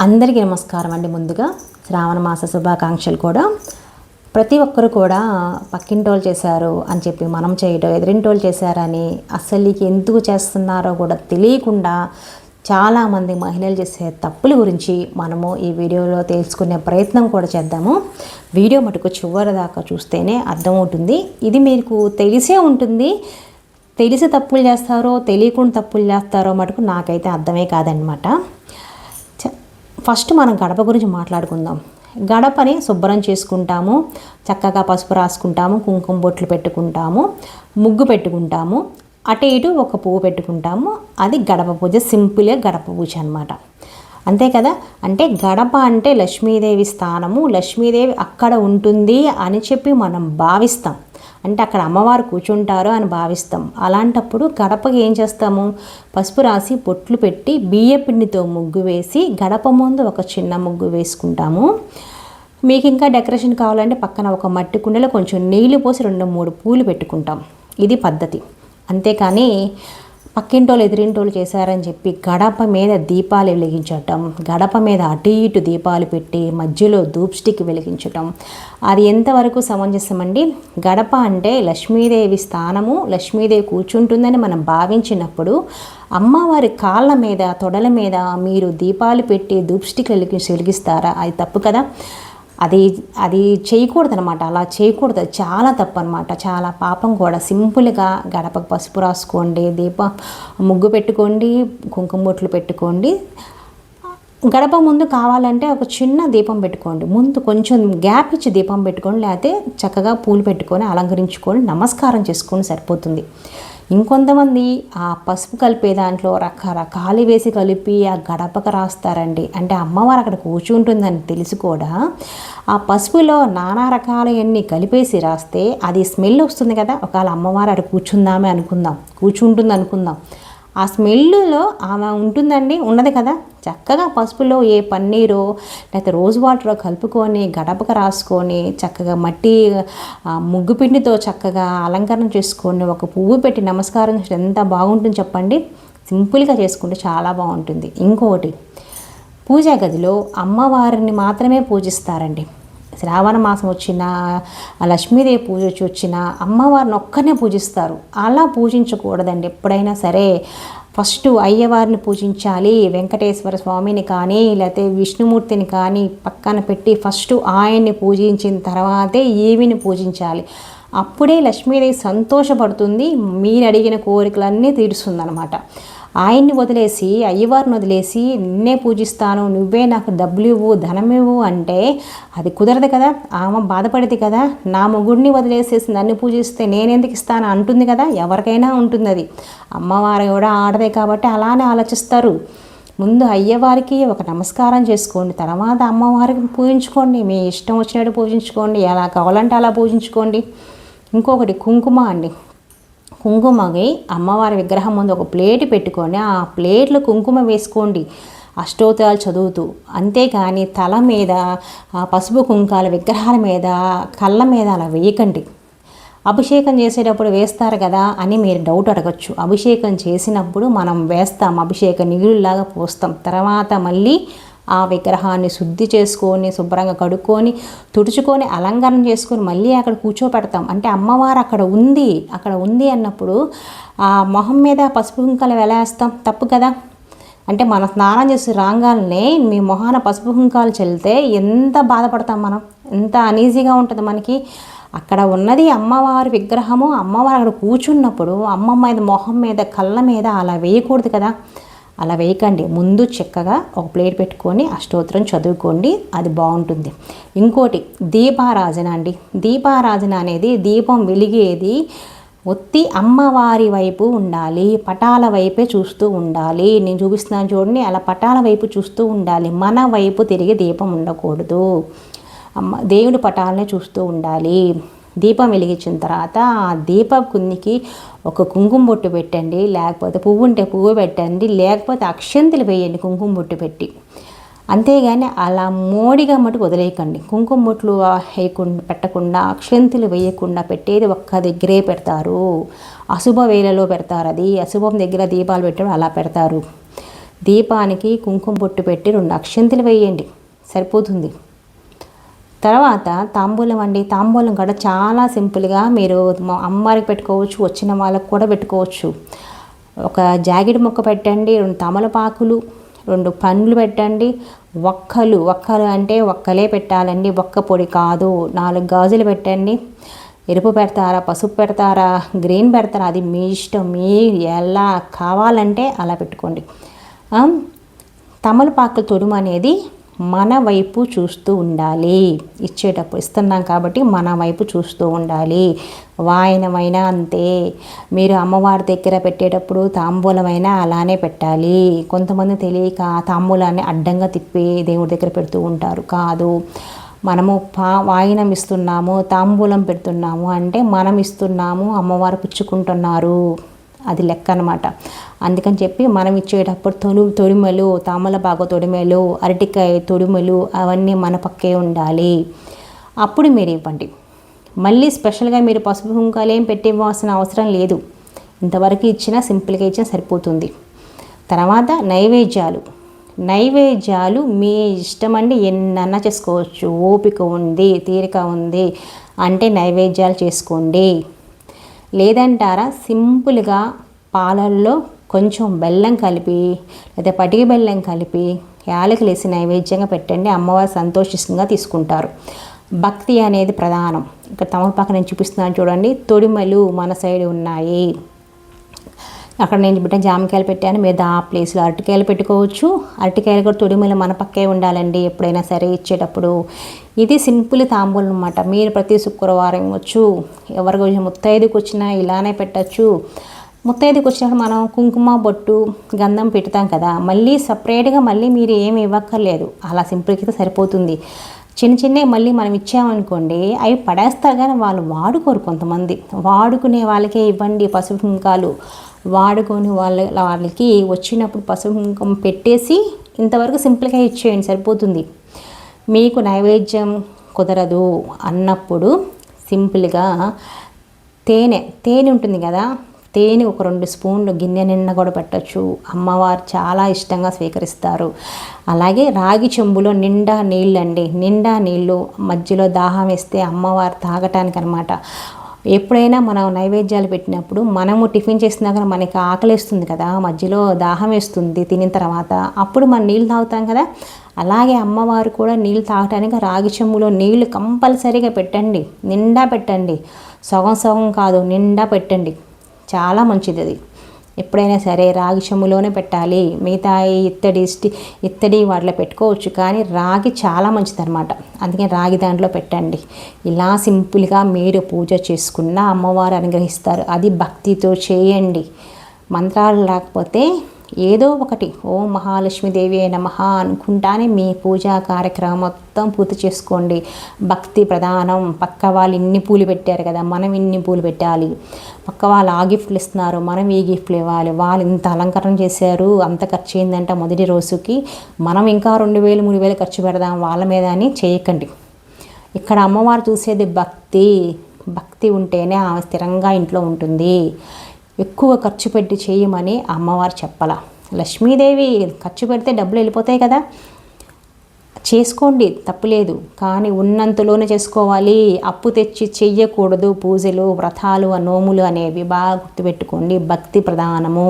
అందరికీ నమస్కారం అండి. ముందుగా శ్రావణ మాస శుభాకాంక్షలు కూడా. ప్రతి ఒక్కరు కూడా పక్కింటోళ్ళు చేశారు అని చెప్పి మనం చేయడం, ఎదురింటోళ్ళు చేశారని అసలు ఎందుకు చేస్తున్నారో కూడా తెలియకుండా చాలామంది మహిళలు చేసే తప్పుల గురించి మనము ఈ వీడియోలో తెలుసుకునే ప్రయత్నం కూడా చేద్దాము. వీడియో మటుకు చివరి దాకా చూస్తేనే అర్థమవుతుంది. ఇది మీకు తెలిసే ఉంటుంది. తెలిసి తప్పులు చేస్తారో తెలియకుండా తప్పులు చేస్తారో మటుకు నాకైతే అర్థమే కాదనమాట. ఫస్ట్ మనం గడప గురించి మాట్లాడుకుందాం. గడపని శుభ్రం చేసుకుంటాము, చక్కగా పసుపు రాసుకుంటాము, కుంకుమ బొట్లు పెట్టుకుంటాము, ముగ్గు పెట్టుకుంటాము, అటు ఇటు ఒక పువ్వు పెట్టుకుంటాము. అది గడప పూజ, సింపుల్గా గడప పూజ అనమాట. అంతే కదా. అంటే గడప అంటే లక్ష్మీదేవి స్థానము, లక్ష్మీదేవి అక్కడ ఉంటుంది అని చెప్పి మనం భావిస్తాం. అంటే అక్కడ అమ్మవారు కూర్చుంటారు అని భావిస్తాం. అలాంటప్పుడు గడపకి ఏం చేస్తాము, పసుపు రాసి బొట్లు పెట్టి బియ్య పిండితో ముగ్గు వేసి గడప ముందు ఒక చిన్న ముగ్గు వేసుకుంటాము. మీకు ఇంకా డెకరేషన్ కావాలంటే పక్కన ఒక మట్టి కుండలో కొంచెం నీళ్లు పోసి 2-3 పూలు పెట్టుకుంటాం. ఇది పద్ధతి. అంతేకాని పక్కింటోళ్ళు ఎదురింటోళ్ళు చేశారని చెప్పి గడప మీద దీపాలు వెలిగించటం, గడప మీద అటు ఇటు దీపాలు పెట్టి మధ్యలో ధూప్ స్టిక్ వెలిగించటం, అది ఎంతవరకు సమంజసం అండి? గడప అంటే లక్ష్మీదేవి స్థానము, లక్ష్మీదేవి కూర్చుంటుందని మనం భావించినప్పుడు అమ్మవారి కాళ్ళ మీద తొడల మీద మీరు దీపాలు పెట్టి ధూప్ స్టిక్ వెలిగిస్తారా? అది తప్పు కదా. అది చేయకూడదు అనమాట. అలా చేయకూడదు, చాలా తప్పు అనమాట, చాలా పాపం కూడా. సింపుల్గా గడపకు పసుపు రాసుకోండి, ముగ్గు పెట్టుకోండి, కుంకుమ బొట్లు పెట్టుకోండి. గడప ముందు కావాలంటే ఒక చిన్న దీపం పెట్టుకోండి, ముందు కొంచెం గ్యాప్ ఇచ్చి దీపం పెట్టుకోండి, లేకపోతే చక్కగా పూలు పెట్టుకొని అలంకరించుకొని నమస్కారం చేసుకొని సరిపోతుంది. ఇంకొంతమంది ఆ పసుపు కలిపే దాంట్లో రకరకాలు వేసి కలిపి ఆ గడపకు రాస్తారండి. అంటే అమ్మవారు అక్కడ కూర్చుంటుందని తెలిసి కూడా ఆ పసుపులో నానా రకాలన్నీ కలిపేసి రాస్తే అది స్మెల్ వస్తుంది కదా. ఒకవేళ అమ్మవారు అక్కడ కూర్చుంటుంది అనుకుందాం, ఆ స్మెల్లో ఆమె ఉంటుందండి, ఉన్నది కదా. చక్కగా పసుపులో ఏ పన్నీరో లేకపోతే రోజ్ వాటరో కలుపుకొని గడపకు రాసుకొని చక్కగా మట్టి ముగ్గు పిండితో చక్కగా అలంకరణ చేసుకొని ఒక పువ్వు పెట్టి నమస్కారం చేస్తే ఎంత బాగుంటుంది చెప్పండి. సింపుల్గా చేసుకుంటే చాలా బాగుంటుంది. ఇంకొకటి, పూజా గదిలో అమ్మవారిని మాత్రమే పూజిస్తారండి. శ్రావణ మాసం వచ్చినా, లక్ష్మీదేవి పూజ వచ్చినా అమ్మవారిని ఒక్కనే పూజిస్తారు. అలా పూజించకూడదండి. ఎప్పుడైనా సరే ఫస్ట్ అయ్యవారిని పూజించాలి. వెంకటేశ్వర స్వామిని కానీ లేకపోతే విష్ణుమూర్తిని కానీ పక్కన పెట్టి ఫస్ట్ ఆయన్ని పూజించిన తర్వాతే ఈవిని పూజించాలి. అప్పుడే లక్ష్మీదేవి సంతోషపడుతుంది, మీరు అడిగిన కోరికలన్నీ తీరుస్తుందన్నమాట. ఆయన్ని వదిలేసి అయ్యవారిని వదిలేసి నిన్నే పూజిస్తాను, నువ్వే నాకు డబ్బులు ఇవ్వు, ధనం ఇవ్వు అంటే అది కుదరదు కదా. ఆమె బాధపడింది కదా, నా మొగుడిని వదిలేసేసి నన్ను పూజిస్తే నేనెందుకు ఇస్తాను అంటుంది కదా. ఎవరికైనా ఉంటుంది అది. అమ్మవారు కూడా ఆడదే కాబట్టి అలానే ఆలోచిస్తారు. ముందు అయ్యవారికి ఒక నమస్కారం చేసుకోండి, తర్వాత అమ్మవారికి పూజించుకోండి. మీ ఇష్టం వచ్చినట్టు పూజించుకోండి, ఎలా కావాలంటే అలా పూజించుకోండి. ఇంకొకటి, కుంకుమ అండి. కుంకుమకి అమ్మవారి విగ్రహం ముందు ఒక ప్లేట్ పెట్టుకొని ఆ ప్లేట్లో కుంకుమ వేసుకోండి అష్టోత్తరాలు చదువుతూ. అంతేగాని తల మీద పసుపు కుంకాల విగ్రహాల మీద కళ్ళ మీద అలా వేయకండి. అభిషేకం చేసేటప్పుడు వేస్తారు కదా అని మీరు డౌట్ అడగచ్చు. అభిషేకం చేసినప్పుడు మనం వేస్తాం, అభిషేక నీళ్ళలాగా పోస్తాం. తర్వాత మళ్ళీ ఆ విగ్రహాన్ని శుద్ధి చేసుకొని శుభ్రంగా కడుక్కొని తుడుచుకొని అలంకరణ చేసుకొని మళ్ళీ అక్కడ కూర్చోపెడతాం. అంటే అమ్మవారు అక్కడ ఉంది అన్నప్పుడు ఆ మొహం మీద పసుపు కుంకాలు వేలేస్తాం, తప్పు కదా. అంటే మన స్నానం చేసి రాగానే మీ మొహాన పసుపు కుంకాలు చల్లితే ఎంత బాధపడతాం మనం, ఎంత అనీజీగా ఉంటుంది మనకి. అక్కడ ఉన్నది అమ్మవారి విగ్రహము, అమ్మవారు అక్కడ కూర్చున్నప్పుడు అమ్మ మీద మొహం మీద కళ్ళ మీద అలా వేయకూడదు కదా. అలా వేయకండి. ముందు చక్కగా ఒక ప్లేట్ పెట్టుకొని అష్టోత్తరం చదువుకోండి, అది బాగుంటుంది. ఇంకోటి, దీపారాజన అండి. దీపారాజన అనేది దీపం వెలిగేది ఒత్తి అమ్మవారి వైపు ఉండాలి, పటాల వైపే చూస్తూ ఉండాలి. నేను చూపిస్తున్నాను చూడండి, అలా పటాల వైపు చూస్తూ ఉండాలి. మన వైపు తిరిగి దీపం ఉండకూడదు, దేవుడి పటాలనే చూస్తూ ఉండాలి. దీపం వెలిగించిన తర్వాత ఆ దీప కుందికి ఒక కుంకుమ బొట్టు పెట్టండి, లేకపోతే పువ్వు ఉంటే పువ్వు పెట్టండి, లేకపోతే అక్షంతలు వేయండి కుంకుమ బొట్టు పెట్టి. అంతేగాని అలా మోడిగా మటుకు వదిలేయకండి. కుంకుమ బొట్లు పెట్టకుండా అక్షంతలు వేయకుండా పెట్టేది ఒక్క దగ్గరే పెడతారు. అశుభ వేళలో పెడతారు. అది అశుభం దగ్గర దీపాలు పెట్టడం అలా పెడతారు. దీపానికి కుంకుమ బొట్టు పెట్టి 2 అక్షంతలు వేయండి, సరిపోతుంది. తర్వాత తాంబూలం అండి. తాంబూలం కూడా చాలా సింపుల్గా మీరు అమ్మవారికి పెట్టుకోవచ్చు, వచ్చిన వాళ్ళకు కూడా పెట్టుకోవచ్చు. ఒక జాకెట్ ముక్క పెట్టండి, 2 తమలపాకులు, 2 పండ్లు పెట్టండి. ఒక్కలు అంటే ఒక్కలే పెట్టాలండి, ఒక్క పొడి కాదు. 4 గాజులు పెట్టండి. ఎరుపు పెడతారా, పసుపు పెడతారా, గ్రీన్ పెడతారా, అది మీ ఇష్టం. మీ ఎలా కావాలంటే అలా పెట్టుకోండి. తమలపాకుల తొడుము అనేది మన వైపు చూస్తూ ఉండాలి. ఇచ్చేటప్పుడు ఇస్తున్నాం కాబట్టి మన వైపు చూస్తూ ఉండాలి. వాయనమైనా అంతే. మీరు అమ్మవారి దగ్గర పెట్టేటప్పుడు తాంబూలమైనా అలానే పెట్టాలి. కొంతమంది తెలియక తాంబూలాన్ని అడ్డంగా తిప్పి దేవుడి దగ్గర పెడుతూ ఉంటారు. కాదు, మనము వాయినం ఇస్తున్నాము, తాంబూలం పెడుతున్నాము అంటే మనం ఇస్తున్నాము, అమ్మవారు పుచ్చుకుంటున్నారు, అది లెక్క అనమాట. అందుకని చెప్పి మనం ఇచ్చేటప్పుడు తొడిమలు, తామలపాకు తొడిమలు, అరటికాయ తొడిమలు అవన్నీ మన పక్కే ఉండాలి. అప్పుడు మీరు ఇవ్వండి. మళ్ళీ స్పెషల్గా మీరు పసుపు కుంకాలు ఏం పెట్టి ఇవ్వాల్సిన అవసరం లేదు. ఇంతవరకు ఇచ్చినా సింపుల్గా ఇచ్చినా సరిపోతుంది. తర్వాత నైవేద్యాలు మీ ఇష్టం అండి, ఎన్నన్నా చేసుకోవచ్చు. ఓపిక ఉంది, తీరిక ఉంది అంటే నైవేద్యాలు చేసుకోండి. లేదంటారా, సింపుల్గా పాలల్లో కొంచెం బెల్లం కలిపి లేదా పటికి బెల్లం కలిపి యాలకులు వేసి నైవేద్యంగా పెట్టండి. అమ్మవారు సంతోషంగా తీసుకుంటారు. భక్తి అనేది ప్రధానం. ఇక్కడ తమలపాకు నేను చూపిస్తున్నాను చూడండి. తొడిమలు మన సైడ్ ఉన్నాయి. అక్కడ నేను బిడ్డ జామకాయలు పెట్టాను, మీరు ఆ ప్లేస్లో అరటికాయలు పెట్టుకోవచ్చు. అరటికాయలు కూడా తొడిమలు మన పక్కే ఉండాలండి ఎప్పుడైనా సరే ఇచ్చేటప్పుడు. ఇది సింపుల్ తాంబూలం అన్నమాట. మీరు ప్రతి శుక్రవారం ఇవ్వచ్చు, ఎవరికి ముత్తైదుకి వచ్చినా ఇలానే పెట్టచ్చు. ముత్తైదుకి వచ్చినప్పుడు మనం కుంకుమ బొట్టు గంధం పెడతాం కదా, మళ్ళీ సపరేట్గా మళ్ళీ మీరు ఏమి ఇవ్వక్కర్లేదు, అలా సింపుల్గా సరిపోతుంది. చిన్నవి మళ్ళీ మనం ఇచ్చామనుకోండి, అవి పడేస్తారు కానీ వాళ్ళు వాడుకోరు. కొంతమంది వాడుకునే వాళ్ళకే ఇవ్వండి పసుపు కుంకాలు. వాడుకొని వాళ్ళకి వచ్చినప్పుడు పసుపు కుంకుమ పెట్టేసి ఇంతవరకు సింపుల్గా ఇచ్చేయండి, సరిపోతుంది. మీకు నైవేద్యం కుదరదు అన్నప్పుడు సింపుల్గా తేనె ఉంటుంది కదా, తేనె ఒక 2 స్పూన్లు గిన్నె నిండా కూడా పెట్టచ్చు. అమ్మవారు చాలా ఇష్టంగా స్వీకరిస్తారు. అలాగే రాగి చెంబులో నిండా నీళ్ళు మధ్యలో దాహం వేస్తే అమ్మవారు తాగటానికి అనమాట. ఎప్పుడైనా మనం నైవేద్యాలు పెట్టినప్పుడు మనము టిఫిన్ చేసినా కానీ మనకి ఆకలిస్తుంది కదా, మధ్యలో దాహం వేస్తుంది తినిన తర్వాత, అప్పుడు మనం నీళ్ళు తాగుతాం కదా, అలాగే అమ్మవారు కూడా నీళ్ళు తాగటానికి రాగి చెంబులో నీళ్లు కంపల్సరీగా పెట్టండి. నిండా పెట్టండి, సగం కాదు, నిండా పెట్టండి. చాలా మంచిది అది. ఎప్పుడైనా సరే రాగి చెంబులోనే పెట్టాలి. మిగతా ఇత్తడి వాటిలో పెట్టుకోవచ్చు, కానీ రాగి చాలా మంచిది అనమాట. అందుకని రాగి దాంట్లో పెట్టండి. ఇలా సింపుల్గా మీరు పూజ చేసుకున్న అమ్మవారు అనుగ్రహిస్తారు. అది భక్తితో చేయండి. మంత్రాలు లేకపోతే ఏదో ఒకటి ఓం మహాలక్ష్మీదేవి నమః అనుకుంటానే మీ పూజా కార్యక్రమం మొత్తం పూర్తి చేసుకోండి. భక్తి ప్రధానం. పక్క వాళ్ళు ఇన్ని పూలు పెట్టారు కదా, మనం ఇన్ని పూలు పెట్టాలి. పక్క వాళ్ళు ఆ గిఫ్ట్లు ఇస్తున్నారు, మనం ఈ గిఫ్ట్లు ఇవ్వాలి. వాళ్ళు ఇంత అలంకరణ చేశారు, అంత ఖర్చు అయిందంట మొదటి రోజుకి, మనం ఇంకా 2000 3000 ఖర్చు పెడదాం వాళ్ళ మీద అని చేయకండి. ఇక్కడ అమ్మవారు చూసేది భక్తి ఉంటేనే ఆమె స్థిరంగా ఇంట్లో ఉంటుంది. ఎక్కువ ఖర్చు పెట్టి చేయమని అమ్మవారు చెప్పాల. లక్ష్మీదేవి ఖర్చు పెడితే డబ్బులు వెళ్ళిపోతాయి కదా, చేసుకోండి తప్పులేదు, కానీ ఉన్నంతలోనే చేసుకోవాలి. అప్పు తెచ్చి చెయ్యకూడదు. పూజలు, వ్రతాలు, నోములు అనేవి బాగా గుర్తుపెట్టుకోండి. భక్తి ప్రధానము.